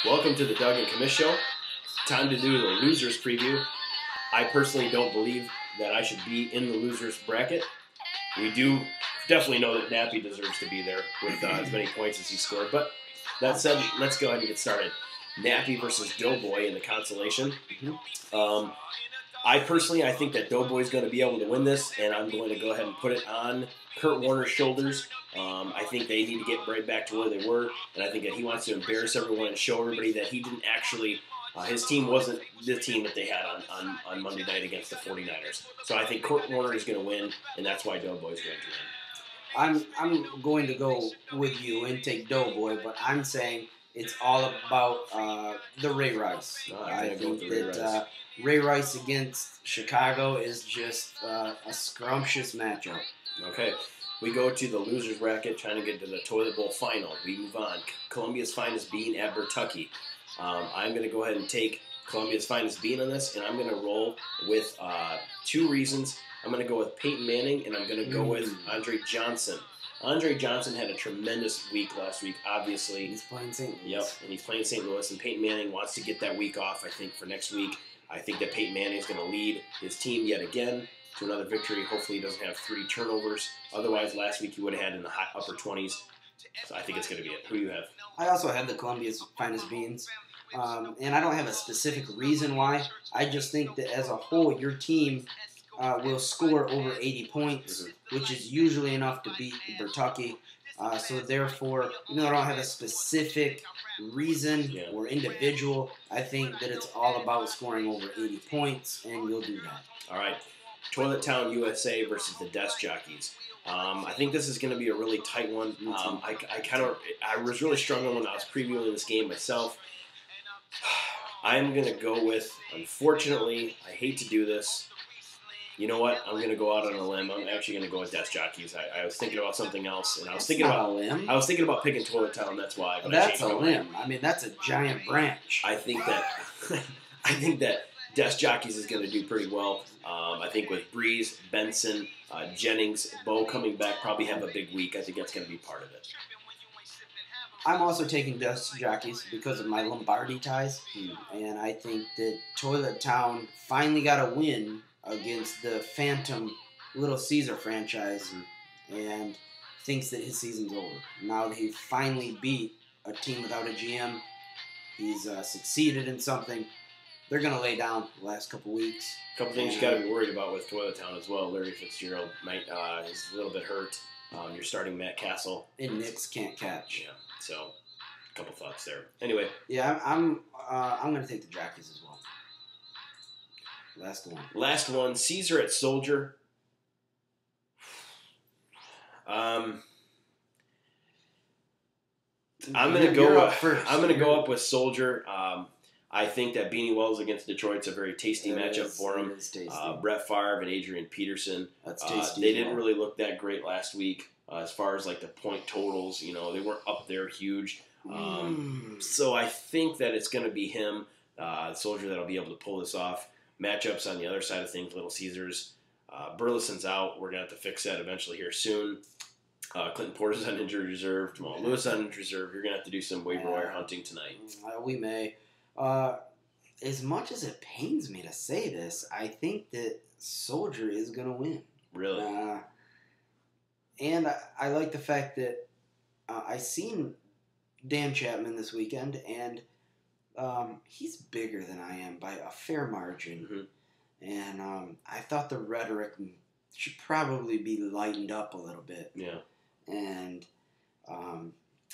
Welcome to the Doug and Commish Show. Time to do the losers preview. I personally don't believe that I should be in the losers bracket. We do definitely know that Nappy deserves to be there with as many points as he scored. But that said, let's go ahead and get started. Nappy versus Doughboy in the consolation. I think that Doughboy's going to be able to win this, and I'm going to go ahead and put it on Kurt Warner's shoulders. I think they need to get right back to where they were, and I think that he wants to embarrass everyone and show everybody that he didn't actually, his team wasn't the team that they had on Monday night against the 49ers. So I think Kurt Warner is going to win, and that's why Doughboy's going to win. I'm going to go with you and take Doughboy, but I'm saying it's all about the Ray Rice. I think that Ray Rice against Chicago is just a scrumptious matchup. Okay. We go to the losers bracket, trying to get to the toilet bowl final. We move on. Columbia's Finest Bean at Bertucky. I'm going to go ahead and take Columbia's Finest Bean on this, and I'm going to roll with two reasons. I'm going to go with Peyton Manning, and I'm going to go with Andre Johnson. Andre Johnson had a tremendous week last week, obviously. He's playing St. Louis. Yep, and he's playing St. Louis, and Peyton Manning wants to get that week off, I think, for next week. I think that Peyton Manning is going to lead his team yet again to another victory. Hopefully he doesn't have 3 turnovers. Otherwise, last week he would have had in the upper 20s. So I think it's going to be it. Who do you have? I also have the Columbia's Finest Beans. And I don't have a specific reason why. I just think that as a whole, your team will score over 80 points, which is usually enough to beat Bertucky. So therefore, even though I don't have a specific reason or individual, I think that it's all about scoring over 80 points, and you'll do that. All right. Toilet Town USA versus the Desk Jockeys. I think this is going to be a really tight one. I was really struggling when I was previewing this game myself. I'm going to go with, unfortunately, I hate to do this. You know what? I'm going to go out on a limb. I'm actually going to go with Desk Jockeys. I was thinking about something else, and I was thinking about picking Toilet Town. That's why. But that's a limb. I mean, that's a giant branch. I think that Desk Jockeys is going to do pretty well. I think with Breeze, Benson, Jennings, Bo coming back, probably have a big week. I think that's going to be part of it. I'm also taking Desk Jockeys because of my Lombardi ties. And I think that Toilet Town finally got a win against the Phantom Little Caesar franchise and thinks that his season's over. Now that he finally beat a team without a GM, he's succeeded in something. They're going to lay down the last couple weeks. A couple things you got to be worried about with Toilet Town as well. Larry Fitzgerald is a little bit hurt. You're starting Matt Castle. And Knicks can't catch. Yeah, so a couple thoughts there. Anyway. Yeah, I'm going to take the Jockeys as well. Last one. Caesar at Soldier. I'm going to go up with Soldier. I think that Beanie Wells against Detroit's a very tasty matchup for him. Brett Favre and Adrian Peterson. That's tasty. They didn't really look that great last week as far as like the point totals. You know, they weren't up there huge. So I think that it's going to be him, Soldier, that'll be able to pull this off. Matchups on the other side of things, Little Caesars. Burleson's out. We're going to have to fix that eventually here soon. Clinton Porter's on injured reserve. Jamal Lewis on injured reserve. You're going to have to do some waiver wire hunting tonight. We may. As much as it pains me to say this, I think that Soldier is going to win. Really? And I like the fact that I seen Dan Chapman this weekend, and he's bigger than I am by a fair margin. And I thought the rhetoric should probably be lightened up a little bit. Yeah. And I'm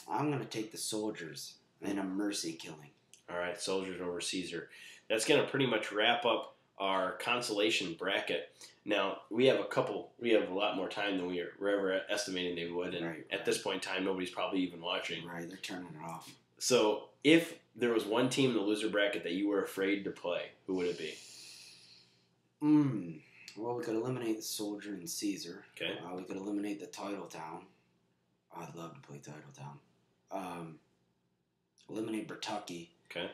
going to take the Soldiers in a mercy killing. All right, Soldiers over Caesar. That's going to pretty much wrap up our consolation bracket. Now, we have a lot more time than we were ever estimating they would. And at this point in time, nobody's probably even watching. Right, they're turning it off. So, if there was one team in the loser bracket that you were afraid to play, who would it be? Well, we could eliminate the Soldier and Caesar. Okay. We could eliminate the Title Town. I'd love to play Title Town. Eliminate Bertucky. Okay.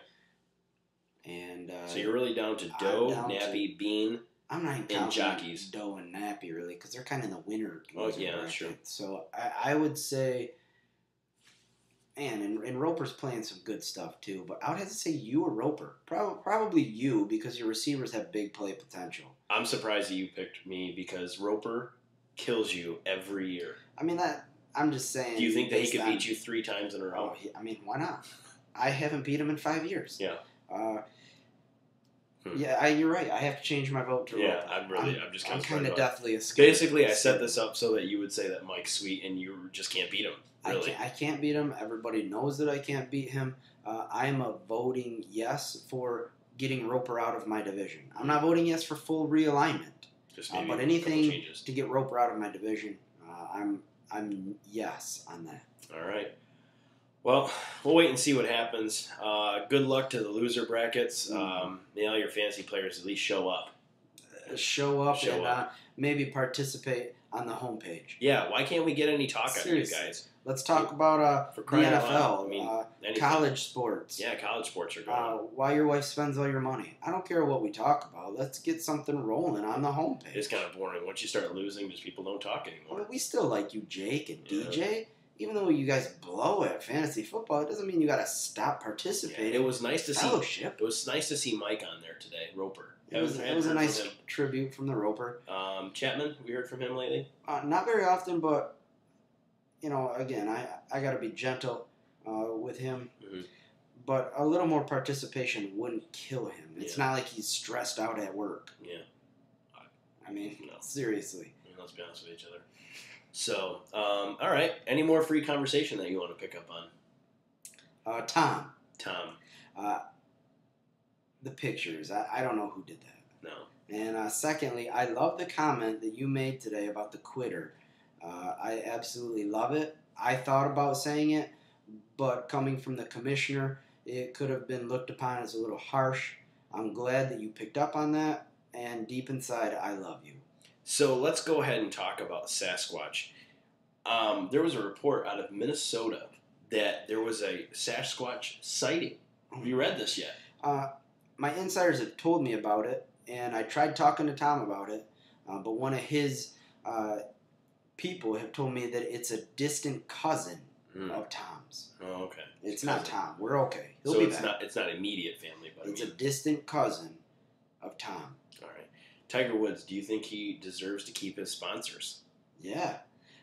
And so you're really down to Doe, Nappy, Bean, I'm not even and Jockeys. Doe and Nappy really, because they're kind of in the winner. Oh yeah, that's true. So I would say and Roper's playing some good stuff too. But I would have to say you or Roper. Probably you because your receivers have big play potential. I'm surprised that you picked me because Roper kills you every year. I mean I'm just saying. Do you think that he could beat you 3 times in a row? I mean, why not? I haven't beat him in 5 years. Yeah. Yeah, you're right. I have to change my vote to Roper. I'm kind of deathly a scared. Basically, I set this up so that you would say that Mike's sweet and you just can't beat him. Really. I can't beat him. Everybody knows that I can't beat him. I'm a voting yes for getting Roper out of my division. I'm not voting yes for full realignment. Just but anything to get Roper out of my division, I'm yes on that. All right. Well, we'll wait and see what happens. Good luck to the loser brackets. Your fantasy players at least show up. Show up and maybe participate on the homepage. Yeah, why can't we get any talk out of you guys? Let's talk about the NFL, college sports. Yeah, college sports are going on. Why your wife spends all your money. I don't care what we talk about. Let's get something rolling on the homepage. It's kind of boring. Once you start losing, just people don't talk anymore. We still like you, Jake and DJ. Even though you guys blow at fantasy football, it doesn't mean you got to stop participating. Yeah, it was nice to fellowship. It was nice to see Mike on there today, Roper. It was a nice tribute from the Roper. Chapman, we heard from him lately? Not very often, but, again, I got to be gentle with him. Mm-hmm. But a little more participation wouldn't kill him. It's not like he's stressed out at work. Yeah. I mean, seriously. Let's be honest with each other. So, all right. Any more free conversation that you want to pick up on? Tom. Tom. The pictures. I don't know who did that. No. And secondly, I love the comment that you made today about the quitter. I absolutely love it. I thought about saying it, but coming from the commissioner, it could have been looked upon as a little harsh. I'm glad that you picked up on that, and deep inside, I love you. So let's go ahead and talk about Sasquatch. There was a report out of Minnesota that there was a Sasquatch sighting. Have you read this yet? My insiders have told me about it, and I tried talking to Tom about it, but one of his people have told me that it's a distant cousin of Tom's. Oh, okay. It's not Tom. We're okay. So it's not immediate family, but it's a distant cousin of Tom. All right. Tiger Woods, do you think he deserves to keep his sponsors? Yeah.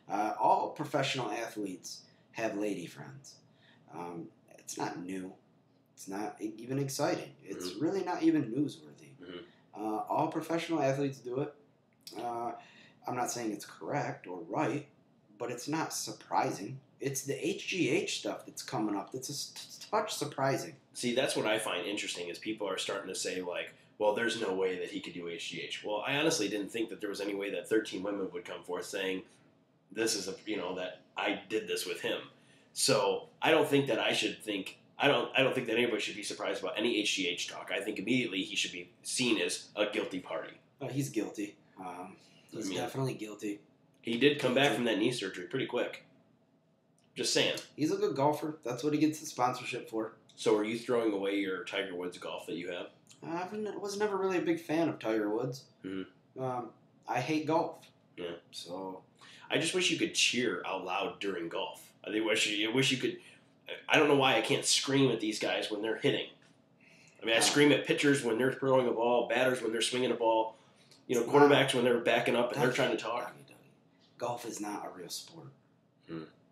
All professional athletes have lady friends. It's not new. It's not even exciting. It's really not even newsworthy. All professional athletes do it. I'm not saying it's correct or right, but it's not surprising. It's the HGH stuff that's coming up that's a touch surprising. See, that's what I find interesting is people are starting to say, like, well, there's no way that he could do HGH. Well, I honestly didn't think that there was any way that 13 women would come forth saying, this is that I did this with him. So I don't think that I don't think that anybody should be surprised about any HGH talk. I think immediately he should be seen as a guilty party. He's guilty. He's definitely guilty. He did come back from that knee surgery pretty quick. Just saying. He's a good golfer. That's what he gets the sponsorship for. So are you throwing away your Tiger Woods golf that you have? I was never really a big fan of Tiger Woods. Mm-hmm. I hate golf. Yeah. So I just wish you could cheer out loud during golf. I wish you could. I don't know why I can't scream at these guys when they're hitting. I mean, I scream at pitchers when they're throwing a ball, batters when they're swinging a ball, quarterbacks when they're backing up and they're trying to talk. Golf is not a real sport.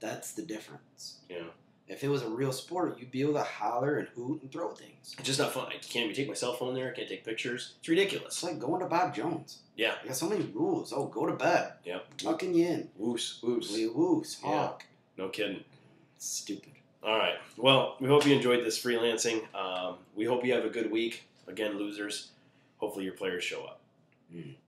That's the difference. Yeah. If it was a real sport, you'd be able to holler and hoot and throw things. It's just not fun. I can't even take my cell phone there. I can't take pictures. It's ridiculous. It's like going to Bob Jones. Yeah. You got so many rules. Oh, go to bed. Yep. Tucking you in. Woos. Woos. Hawk. Yeah. No kidding. It's stupid. All right. Well, we hope you enjoyed this freelancing. We hope you have a good week. Again, losers. Hopefully your players show up.